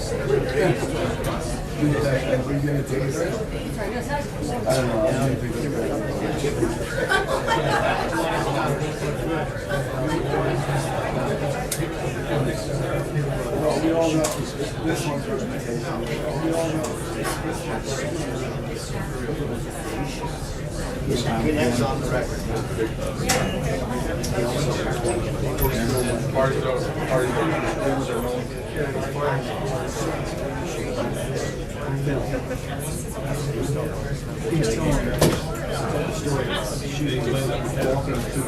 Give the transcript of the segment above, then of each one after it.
We all know this one's representation. We all know. That's on the record. He's telling the story about shooting walking through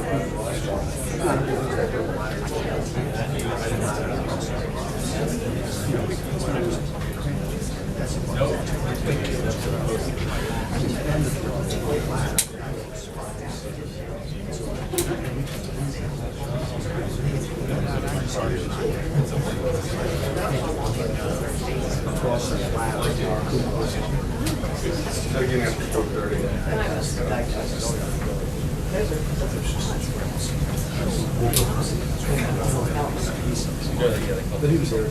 but he was there.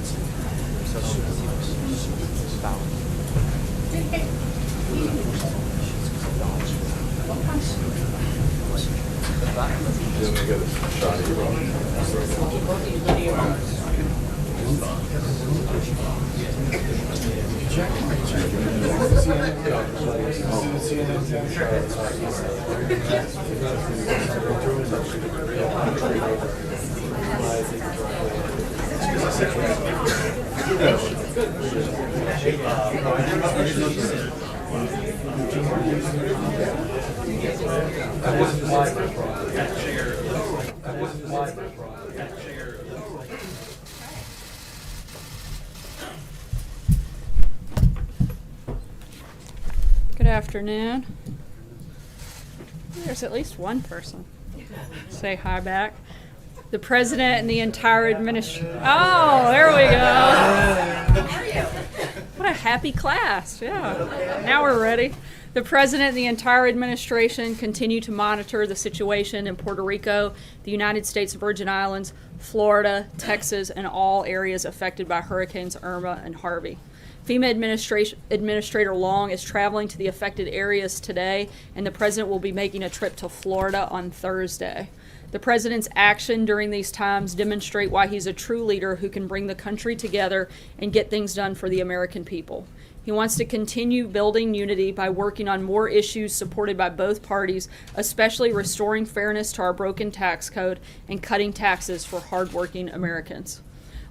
Good afternoon. There's at least one person. Say hi back. The president and the entire administration. Oh, there we go. What a happy class. Yeah. Now we're ready. The president and the entire administration continue to monitor the situation in Puerto Rico, the United States Virgin Islands, Florida, Texas, and all areas affected by Hurricanes Irma and Harvey. FEMA Administrator Long is traveling to the affected areas today, and the president will be making a trip to Florida on Thursday. The president's action during these times demonstrate why he's a true leader who can bring the country together and get things done for the American people. He wants to continue building unity by working on more issues supported by both parties, especially restoring fairness to our broken tax code and cutting taxes for hardworking Americans.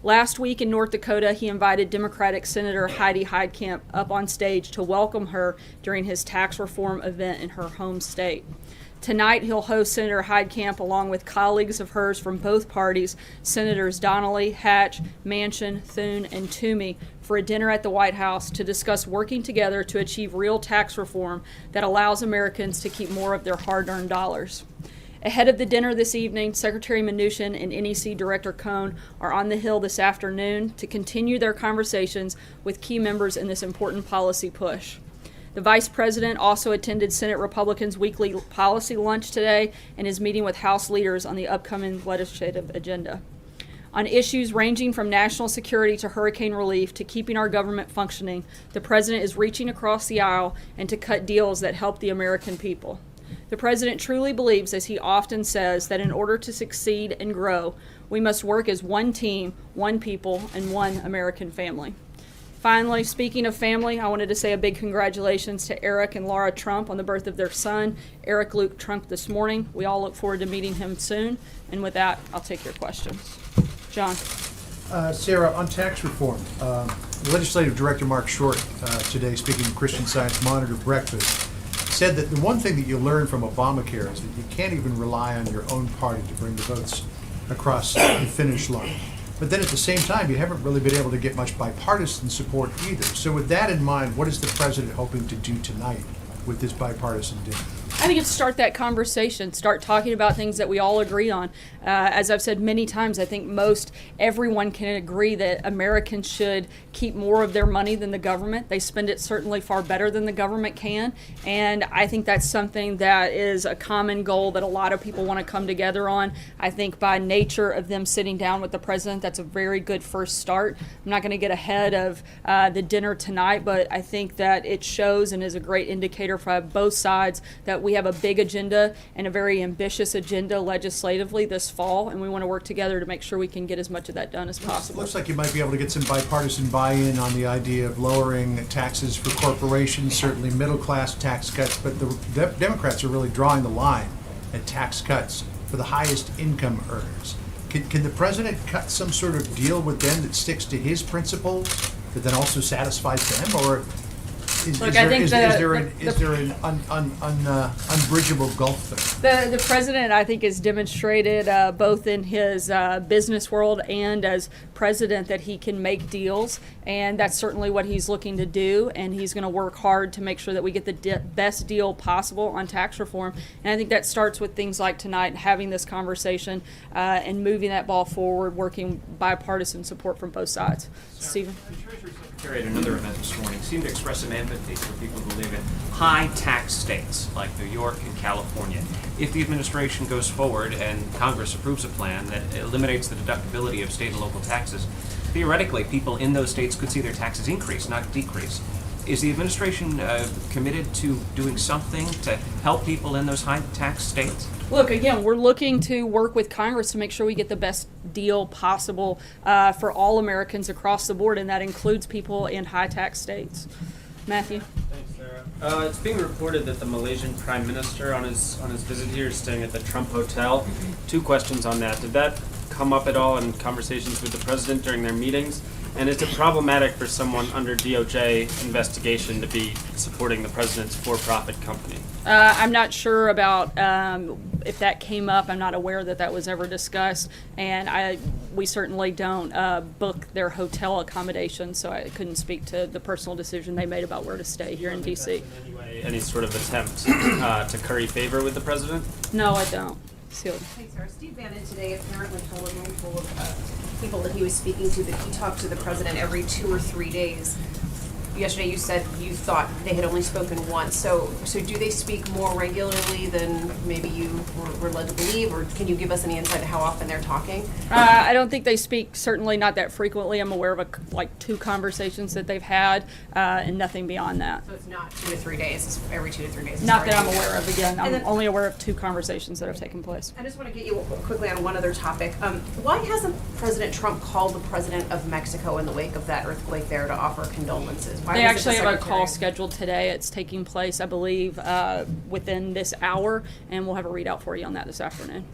Last week in North Dakota, he invited Democratic Senator Heidi Heitkamp up on stage to welcome her during his tax reform event in her home state. Tonight, he'll host Senator Heitkamp along with colleagues of hers from both parties, Senators Donnelly, Hatch, Manchin, Thune, and Toomey, for a dinner at the White House to discuss working together to achieve real tax reform that allows Americans to keep more of their hard-earned dollars. Ahead of the dinner this evening, Secretary Mnuchin and NEC Director Cohn are on the Hill this afternoon to continue their conversations with key members in this important policy push. The Vice President also attended Senate Republicans' weekly policy lunch today and is meeting with House leaders on the upcoming legislative agenda. On issues ranging from national security to hurricane relief to keeping our government functioning, the President is reaching across the aisle and to cut deals that help the American people. The President truly believes, as he often says, that in order to succeed and grow, we must work as one team, one people, and one American family. Finally, speaking of family, I wanted to say a big congratulations to Eric and Laura Trump on the birth of their son, Eric Luke Trump, this morning. We all look forward to meeting him soon. And with that, I'll take your questions. John. Sarah, on tax reform, Legislative Director Mark Short today, speaking of Christian Science Monitor Breakfast, said that the one thing that you learn from Obamacare is that you can't even rely on your own party to bring the votes across the finish line. But then at the same time, you haven't really been able to get much bipartisan support either. So with that in mind, what is the president hoping to do tonight with this bipartisan dinner? I think it's start that conversation, start talking about things that we all agree on. As I've said many times, I think everyone can agree that Americans should keep more of their money than the government. They spend it certainly far better than the government can, and I think that's something that is a common goal that a lot of people want to come together on. I think by nature of them sitting down with the president, that's a very good first start. I'm not going to get ahead of the dinner tonight, but I think that it shows and is a great indicator for both sides that we have a big agenda and a very ambitious agenda legislatively this fall, and we want to work together to make sure we can get as much of that done as possible. Looks like you might be able to get some bipartisan buy-in on the idea of lowering taxes for corporations, certainly middle-class tax cuts, but the Democrats are really drawing the line at tax cuts for the highest income earners. Can the president cut some sort of deal with them that sticks to his principles, that then also satisfies them, or is there an unbridgeable gulf there? The president, I think, has demonstrated both in his business world and as president that he can make deals, and that's certainly what he's looking to do, and he's going to work hard to make sure that we get the best deal possible on tax reform. And I think that starts with things like tonight, having this conversation and moving that ball forward, working bipartisan support from both sides. Stephen? The Treasury Secretary at another event this morning seemed to express some empathy for people who live in high tax states like New York and California. If the administration goes forward and Congress approves a plan that eliminates the deductibility of state and local taxes, theoretically people in those states could see their taxes increase, not decrease. Is the administration committed to doing something to help people in those high tax states? Look, again, we're looking to work with Congress to make sure we get the best deal possible for all Americans across the board, and that includes people in high tax states. Matthew? Thanks, Sarah. It's being reported that the Malaysian Prime Minister on his visit here is staying at the Trump Hotel. Two questions on that. Did that come up at all in conversations with the president during their meetings? And is it problematic for someone under DOJ investigation to be supporting the president's for-profit company? I'm not sure about if that came up. I'm not aware that that was ever discussed, and we certainly don't book their hotel accommodations, so I couldn't speak to the personal decision they made about where to stay here in D.C. Any sort of attempt to curry favor with the president? No, I don't. Sealed. Thanks, Sarah. Steve Bannon today apparently told a room full of people that he was speaking to that he talked to the president every 2 or 3 days. Yesterday you said you thought they had only spoken once. So do they speak more regularly than maybe you were led to believe, or can you give us any insight to how often they're talking? I don't think they speak, certainly not that frequently. I'm aware of like 2 conversations that they've had and nothing beyond that. So it's not 2 to 3 days, it's every 2 to 3 days. Not that I'm aware of. Again, I'm then- only aware of 2 conversations that have taken place. I just want to get you quickly on one other topic. Why hasn't President Trump called the president of Mexico in the wake of that earthquake there to offer condolences? Why They was it actually the have a secretary? call scheduled today. It's taking place, I believe, within this hour, and we'll have a readout for you on that this afternoon.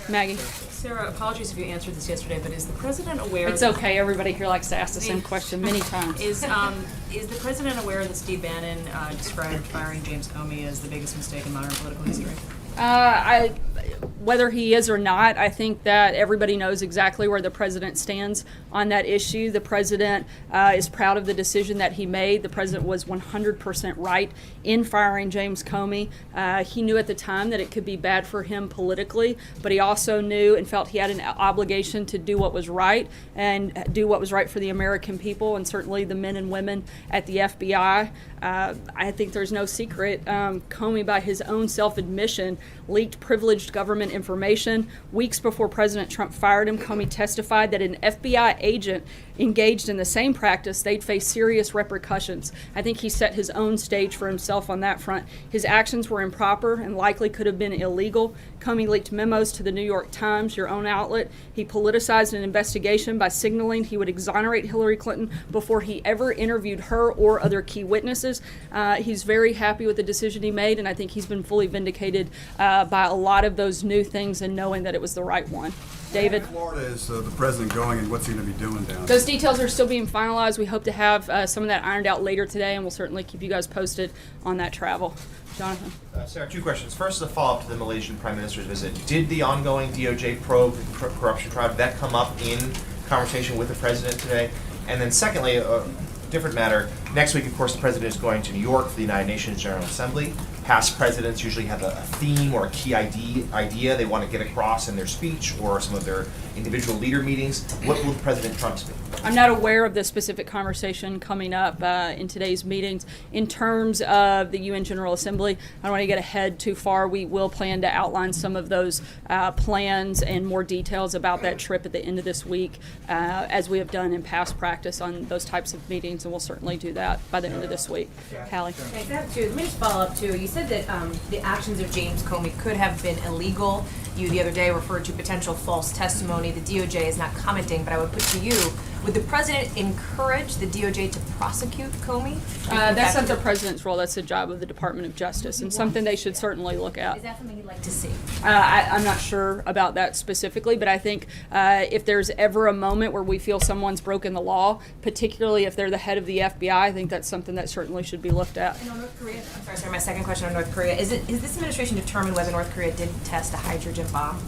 Maggie? Sarah, apologies if you answered this yesterday, but is the president aware? It's okay. Everybody here likes to ask the same question many times. Is the president aware that Steve Bannon described firing James Comey as the biggest mistake in modern political history? Whether he is or not, I think that everybody knows exactly where the president stands on that issue. The president is proud of the decision that he made. The president was 100% right in firing James Comey. He knew at the time that it could be bad for him politically, but he also knew and felt he had an obligation to do what was right and do what was right for the American people and certainly the men and women at the FBI. I think there's no secret. Comey, by his own self-admission, leaked privileged government information. Weeks before President Trump fired him, Comey testified that an FBI agent engaged in the same practice, they'd face serious repercussions. I think he set his own stage for himself on that front. His actions were improper and likely could have been illegal. Comey leaked memos to the New York Times, your own outlet. He politicized an investigation by signaling he would exonerate Hillary Clinton before he ever interviewed her or other key witnesses. He's very happy with the decision he made, and I think he's been fully vindicated by a lot of those new things and knowing that it was the right one. David? Florida is the president going, and what's he going to be doing down there? Those details are still being finalized. We hope to have some of that ironed out later today, and we'll certainly keep you guys posted on that travel. Jonathan? Sarah, 2 questions. First, as a follow-up to the Malaysian Prime Minister's visit. Did the ongoing DOJ probe, corruption trial, did that come up in conversation with the president today? And then secondly, a different matter, Next week, of course, the president is going to New York for the United Nations General Assembly. Past presidents usually have a theme or a key idea they want to get across in their speech or some of their individual leader meetings. What will President Trump speak? I'm not aware of this specific conversation coming up in today's meetings. In terms of the UN General Assembly, I don't want to get ahead too far. We will plan to outline some of those plans and more details about that trip at the end of this week, as we have done in past practice on those types of meetings, and we'll certainly do that by the end of this week. Callie? Okay, let me just follow up too. You said that the actions of James Comey could have been illegal. You the other day referred to potential false testimony. The DOJ is not commenting, but I would put to you, would the president encourage the DOJ to prosecute Comey? That's not the president's role. That's the job of the Department of Justice, and something they should certainly look at. Is that something you'd like to see? I'm not sure about that specifically, but I think if there's ever a moment where we feel someone's broken the law, particularly if they're the head of the FBI, I think that's something that certainly should be looked at. And on North Korea, I'm sorry, my second question on North Korea. Is this administration determined whether North Korea did test a hydrogen bomb?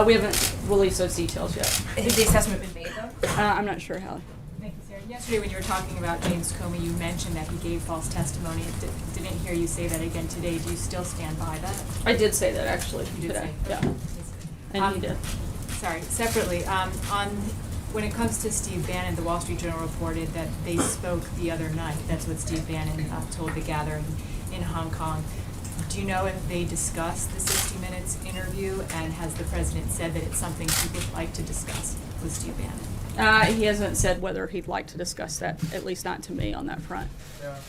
We haven't released those details yet. Has the assessment been made though? I'm not sure, Hallie. Thank you, Sarah. Yesterday, when you were talking about James Comey, you mentioned that he gave false testimony. Didn't hear you say that again today. Do you still stand by that? I did say that actually You did today. say Yeah, and he did. Sorry. Separately, when it comes to Steve Bannon, the Wall Street Journal reported that they spoke the other night. That's what Steve Bannon told the gathering in Hong Kong. Do you know if they discussed the 60 Minutes interview, and has the president said that it's something he would like to discuss with Steve Bannon? He hasn't said whether he'd like to discuss that, at least not to me on that front.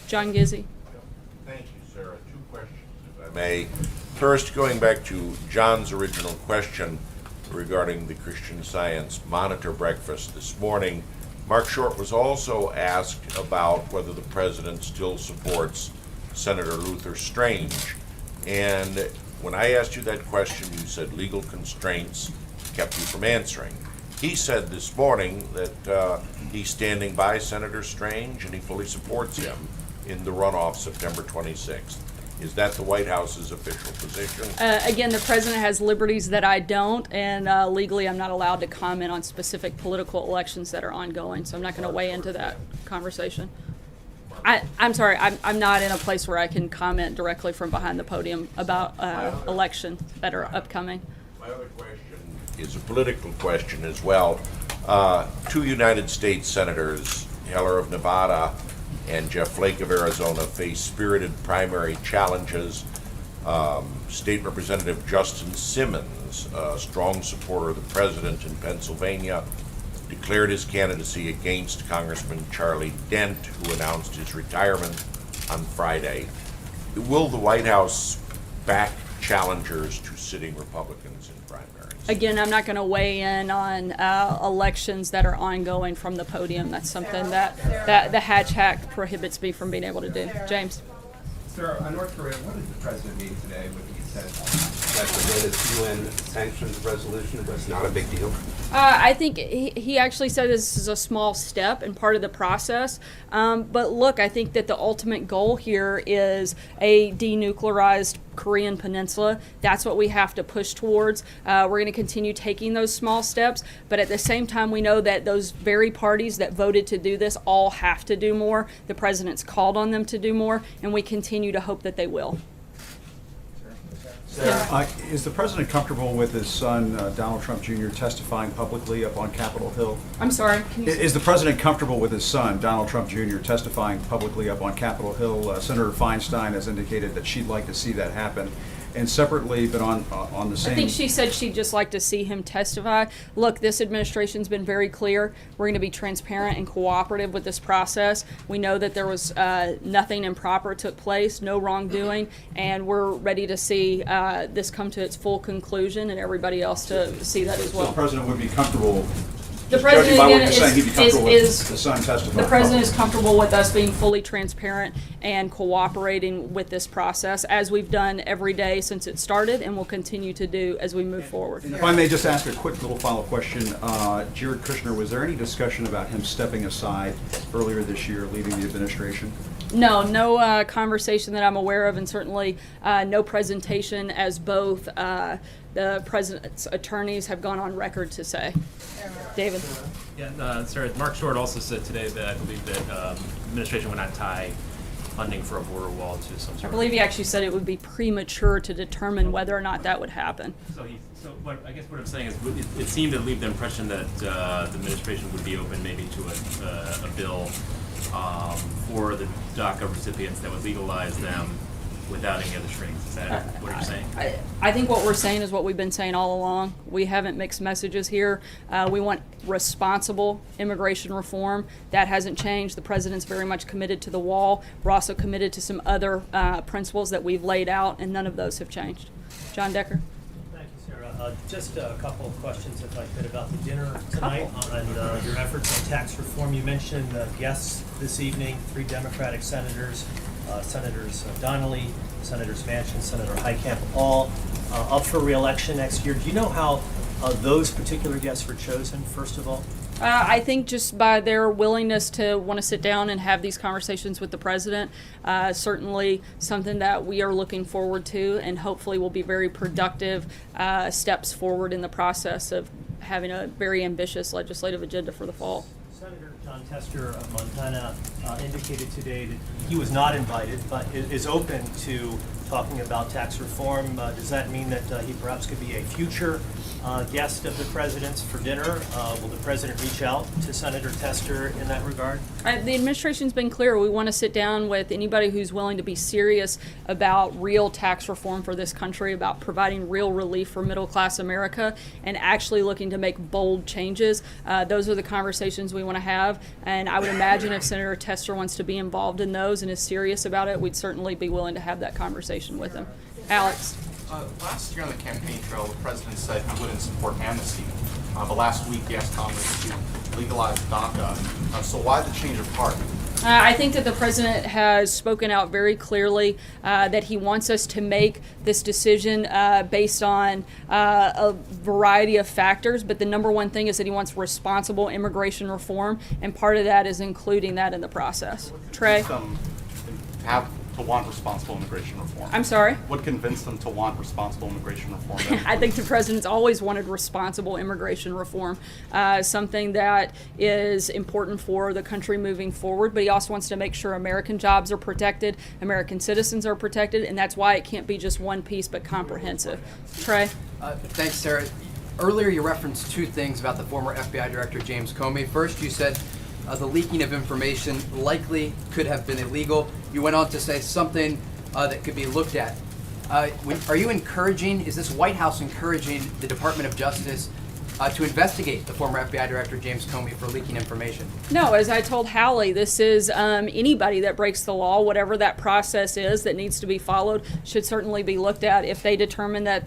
John Gizzi. Thank you, Sarah. Two questions, if I may. First, going back to John's original question regarding the Christian Science Monitor breakfast this morning, Mark Short was also asked about whether the president still supports Senator Luther Strange. And when I asked you that question, you said legal constraints kept you from answering. He said this morning that he's standing by Senator Strange and he fully supports him in the runoff September 26th. Is that the White House's official position? Again, the president has liberties that I don't, and legally I'm not allowed to comment on specific political elections that are ongoing, so I'm not going to weigh into that conversation. I'm sorry, I'm not in a place where I can comment directly from behind the podium about elections that are upcoming. My other question is a political question as well. Two United States senators, Heller of Nevada and Jeff Flake of Arizona, face spirited primary challenges. State Representative Justin Simmons, a strong supporter of the president in Pennsylvania, declared his candidacy against Congressman Charlie Dent, who announced his retirement on Friday. Will the White House back challengers to sitting Republicans in primaries? Again, I'm not going to weigh in on elections that are ongoing from the podium. That's something that the Hatch Act prohibits me from being able to do. James? Sir, on North Korea, what did the president mean today when he said that the latest UN sanctions resolution was not a big deal? I think he actually said this is a small step and part of the process. But look, I think that the ultimate goal here is a denuclearized Korean peninsula. That's what we have to push towards. We're going to continue taking those small steps, but at the same time, we know that those very parties that voted to do this all have to do more. The president's called on them to do more, and we continue to hope that they will. Is the president comfortable with his son, Donald Trump Jr., testifying publicly up on Capitol Hill? I'm sorry. Is the president comfortable with his son, Donald Trump Jr., testifying publicly up on Capitol Hill? Senator Feinstein has indicated that she'd like to see that happen. And separately, but on the same... I think she said she'd just like to see him testify. Look, this administration's been very clear. We're going to be transparent and cooperative with this process. We know that there was nothing improper took place, no wrongdoing, and we're ready to see this come to its full conclusion and everybody else to see that as well. So the president would be comfortable... The president again is the son testifying. The president is comfortable with us being fully transparent and cooperating with this process, as we've done every day since it started, and will continue to do as we move forward. And if I may just ask a quick little follow-up question, Jared Kushner, was there any discussion about him stepping aside earlier this year, leaving the administration? No conversation that I'm aware of, and certainly no presentation as both the president's attorneys have gone on record to say. David? Yeah, Sarah, Mark Short also said today that I believe that administration would not tie funding for a border wall to some I sort believe he actually said it would be premature to determine whether or not that would happen. So what I guess what I'm saying is it seemed to leave the impression that the administration would be open maybe to a bill for the DACA recipients that would legalize them without any other strings. Is that what you're saying? I think what we're saying is what we've been saying all along. We haven't mixed messages here. We want responsible immigration reform. That hasn't changed. The president's very much committed to the wall. We're also committed to some other principles that we've laid out, and none of those have changed. John Decker? Thank you, Sarah. Just a couple of questions, if I could, about the dinner tonight on your efforts on tax reform. You mentioned guests this evening, 3 Democratic senators, Senators Donnelly, Senators Manchin, Senator Heitkamp, all up for re-election next year. Do you know how those particular guests were chosen, first of all? I think just by their willingness to want to sit down and have these conversations with the president, certainly something that we are looking forward to, and hopefully will be very productive steps forward in the process of having a very ambitious legislative agenda for the fall. Senator John Tester of Montana indicated today that he was not invited, but is open to talking about tax reform. Does that mean that he perhaps could be a future guest of the president's for dinner? Will the president reach out to Senator Tester in that regard? The administration's been clear. We want to sit down with anybody who's willing to be serious about real tax reform for this country, about providing real relief for middle-class America, and actually looking to make bold changes. Those are the conversations we want to have, and I would imagine if Senator Tester wants to be involved in those and is serious about it, we'd certainly be willing to have that conversation with him. Alex? Last year on the campaign trail, the president said he wouldn't support amnesty. But last week he asked Congress to legalize DACA. So why the change of heart? I think that the president has spoken out very clearly that he wants us to make this decision based on a variety of factors, but the number one thing is that he wants responsible immigration reform, and part of that is including that in the process. Trey? To want responsible immigration reform. I'm sorry? What convinced them to want responsible immigration reform? I think the president's always wanted responsible immigration reform, something that is important for the country moving forward, but he also wants to make sure American jobs are protected, American citizens are protected, and that's why it can't be just one piece but comprehensive. Trey? Thanks, Sarah. Earlier you referenced 2 things about the former FBI Director James Comey. First, you said the leaking of information likely could have been illegal. You went on to say something that could be looked at. Are you encouraging, is this White House encouraging the Department of Justice to investigate the former FBI Director James Comey for leaking information? No, as I told Hallie, this is anybody that breaks the law, whatever that process is that needs to be followed, should certainly be looked at. If they determine that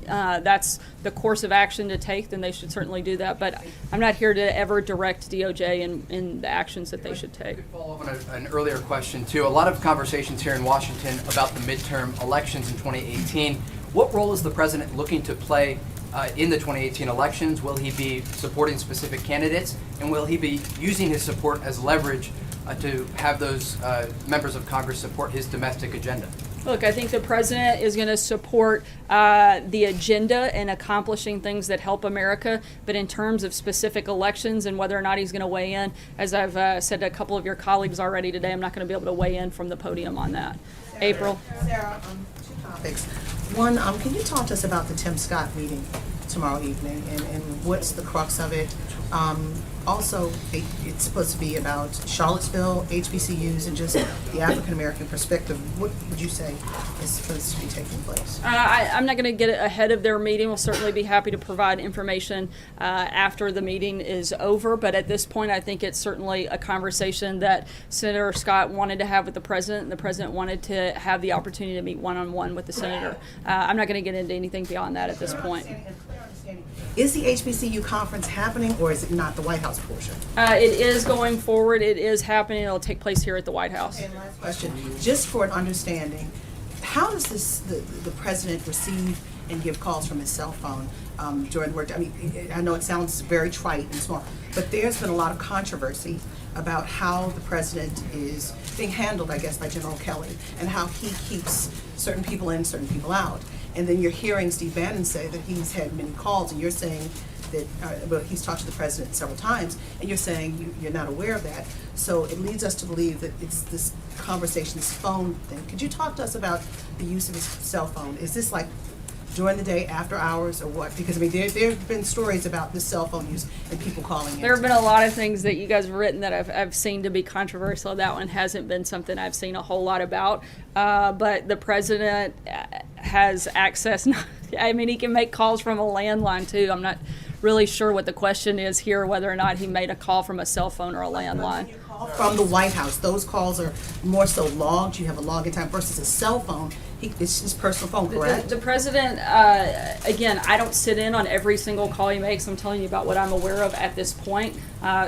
that's the course of action to take, then they should certainly do that. But I'm not here to ever direct DOJ in the actions that they should take. I could follow up on an earlier question, too. A lot of conversations here in Washington about the midterm elections in 2018. What role is the president looking to play in the 2018 elections? Will he be supporting specific candidates? And will he be using his support as leverage to have those members of Congress support his domestic agenda? Look, I think the president is going to support the agenda and accomplishing things that help America. But in terms of specific elections and whether or not he's going to weigh in, as I've said to a couple of your colleagues already today, I'm not going to be able to weigh in from the podium on that. April? Sarah, 2 topics. One, can you talk to us about the Tim Scott meeting tomorrow evening and what's the crux of it? Also, it's supposed to be about Charlottesville, HBCUs, and just the African-American perspective. What would you say is supposed to be taking place? I'm not going to get ahead of their meeting. We'll certainly be happy to provide information after the meeting is over. But at this point, I think it's certainly a conversation that Senator Scott wanted to have with the president, and the president wanted to have the opportunity to meet one-on-one with the senator. I'm not going to get into anything beyond that at this point. Is the HBCU conference happening, or is it not the White House portion? It is going forward. It is happening. It'll take place here at the White House. And last question, just for an understanding, how does the president receive and give calls from his cell phone during work? I mean, I know it sounds very trite and small, but there's been a lot of controversy about how the president is being handled, I guess, by General Kelly, and how he keeps certain people in, certain people out. And then you're hearing Steve Bannon say that he's had many calls, and you're saying that, well, he's talked to the president several times, and you're saying you're not aware of that. So it leads us to believe that it's this conversation, this phone thing. Could you talk to us about the use of his cell phone? Is this like during the day, after hours, or what? Because, I mean, there have been stories about this cell phone use and people calling in. There have been a lot of things that you guys have written that I've seen to be controversial. That one hasn't been something I've seen a whole lot about. But the president has access. I mean, he can make calls from a landline, too. I'm not really sure what the question is here, whether or not he made a call from a cell phone or a landline. From the White House, those calls are more so logged. You have a login time versus a cell phone. It's his personal phone, correct? The president, again, I don't sit in on every single call he makes. I'm telling you about what I'm aware of at this point.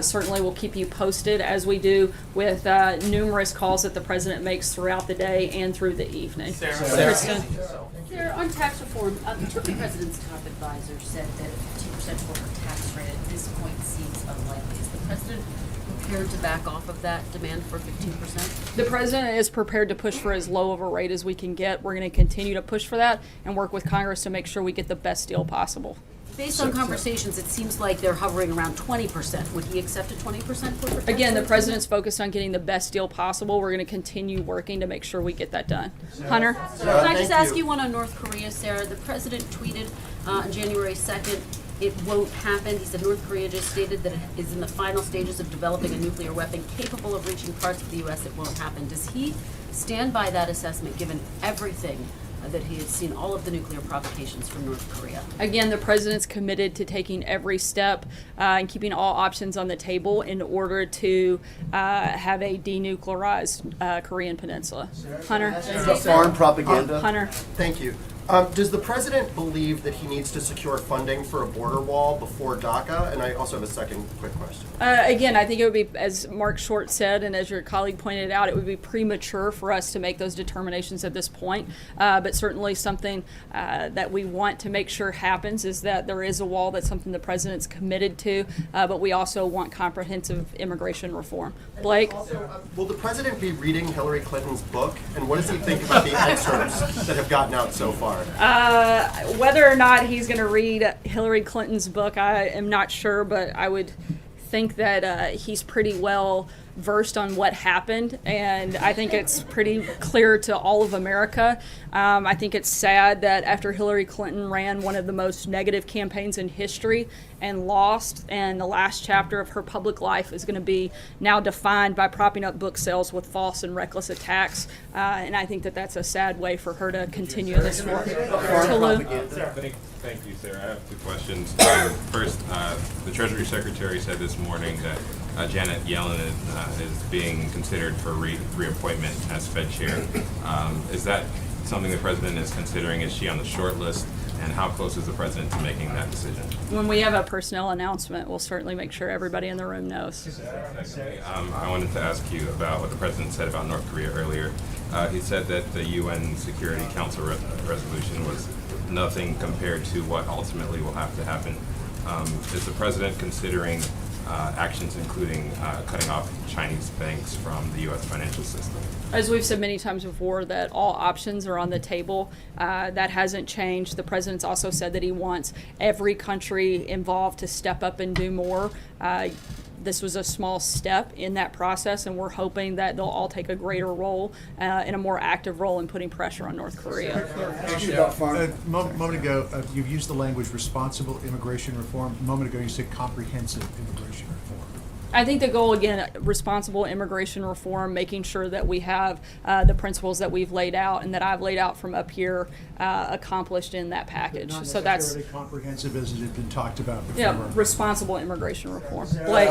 Certainly we'll keep you posted, as we do with numerous calls that the president makes throughout the day and through the evening. Kristen? Sarah, on tax reform, the president's top advisor said that a 15% corporate tax rate at this point seems unlikely. Is the president prepared to back off of that demand for 15%? The president is prepared to push for as low of a rate as we can get. We're going to continue to push for that and work with Congress to make sure we get the best deal possible. Based on conversations, it seems like they're hovering around 20%. Would he accept a 20% corporate tax Again, the rate? president's focused on getting the best deal possible. We're going to continue working to make sure we get that done. Hunter? Can I just ask you one on North Korea, Sarah? The president tweeted on January 2nd, it won't happen. He said North Korea just stated that it is in the final stages of developing a nuclear weapon capable of reaching parts of the U.S. It won't happen. Does he stand by that assessment, given everything that he has seen, all of the nuclear provocations from North Korea? Again, the president's committed to taking every step and keeping all options on the table in order to have a denuclearized Korean peninsula. Hunter? Foreign propaganda. Hunter? Thank you. Does the president believe that he needs to secure funding for a border wall before DACA? And I also have a second quick question. Again, I think it would be, as Mark Short said, and as your colleague pointed out, it would be premature for us to make those determinations at this point. But certainly something that we want to make sure happens is that there is a wall. That's something the president's committed to. But we also want comprehensive immigration reform. Blake? Also, will the president be reading Hillary Clinton's book? And what does he think about the excerpts that have gotten out so far? Whether or not he's going to read Hillary Clinton's book, I am not sure, but I would think that he's pretty well versed on what happened, and I think it's pretty clear to all of America. I think it's sad that after Hillary Clinton ran one of the most negative campaigns in history and lost, and the last chapter of her public life is going to be now defined by propping up book sales with false and reckless attacks, and I think that that's a sad way for her to continue this work. Thank you, Sarah. I have two questions. First, the Treasury Secretary said this morning that Janet Yellen is being considered for reappointment as Fed chair. Is that something the president is considering? Is she on the short list? And how close is the president to making that decision? When we have a personnel announcement, we'll certainly make sure everybody in the room knows. Secondly, I wanted to ask you about what the president said about North Korea earlier. He said that the UN Security Council resolution was nothing compared to what ultimately will have to happen. Is the president considering actions including cutting off Chinese banks from the U.S. financial system? As we've said many times before, that all options are on the table. That hasn't changed. The president's also said that he wants every country involved to step up and do more. This was a small step in that process, and we're hoping that they'll all take a greater role and a more active role in putting pressure on North Korea. A moment ago, you used the language responsible immigration reform. A moment ago, you said comprehensive immigration reform. I think the goal, again, responsible immigration reform, making sure that we have the principles that we've laid out and that I've laid out from up here accomplished in that package. Not So that's necessarily comprehensive as it had been talked about before. yeah, responsible immigration reform. Blake?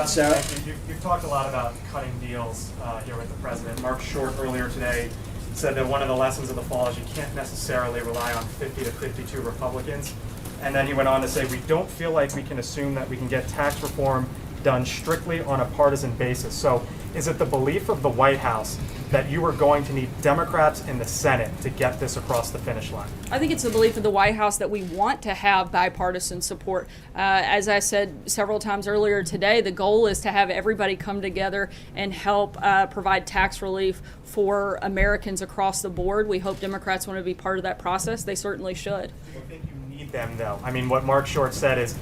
You've talked a lot about cutting deals here with the president. Mark Short earlier today said that one of the lessons of the fall is you can't necessarily rely on 50 to 52 Republicans. And then he went on to say, we don't feel like we can assume that we can get tax reform done strictly on a partisan basis. So Is it the belief of the White House that you are going to need Democrats in the Senate to get this across the finish line? I think it's the belief of the White House that we want to have bipartisan support. As I said several times earlier today, the goal is to have everybody come together and help provide tax relief for Americans across the board. We hope Democrats want to be part of that process. They certainly should. I think you need them, though. I mean, what Mark Short said is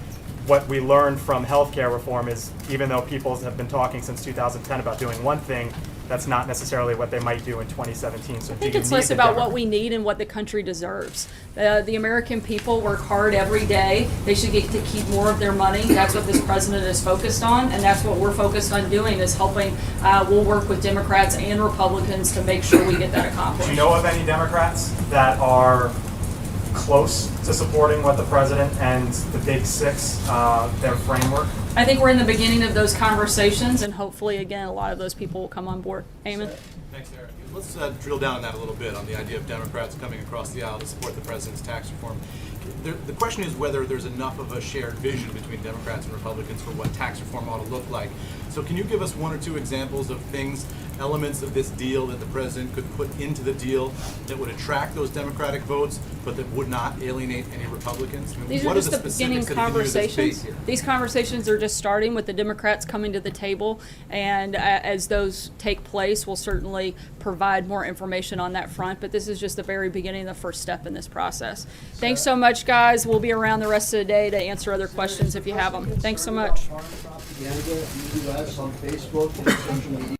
what we learned from healthcare reform is even though people have been talking since 2010 about doing one thing, that's not necessarily what they might do in 2017. So I think it's less about what we need and what the country deserves. The American people work hard every day. They should get to keep more of their money. That's what this president is focused on, and that's what we're focused on doing, is helping. We'll work with Democrats and Republicans to make sure we get that accomplished. Do you know of any Democrats that are close to supporting what the president and the Big Six, their framework? I think we're in the beginning of those conversations, and hopefully, again, a lot of those people will come on board. Eamon? Thanks, Sarah. Let's drill down on that a little bit, on the idea of Democrats coming across the aisle to support the president's tax reform. The question is whether there's enough of a shared vision between Democrats and Republicans for what tax reform ought to look like. So can you give us one or two examples of things, elements of this deal that the president could put into the deal that would attract those Democratic votes, but that would not alienate any Republicans? I mean, These what are just the specifics beginning that you can do to this conversations. debate here? These conversations are just starting with the Democrats coming to the table, and as those take place, we'll certainly provide more information on that front, but this is just the very beginning, the first step in this process. Thanks so much, guys. We'll be around the rest of the day to answer other questions if you have them. Thanks so much. Propaganda in the U.S. on Facebook and social media.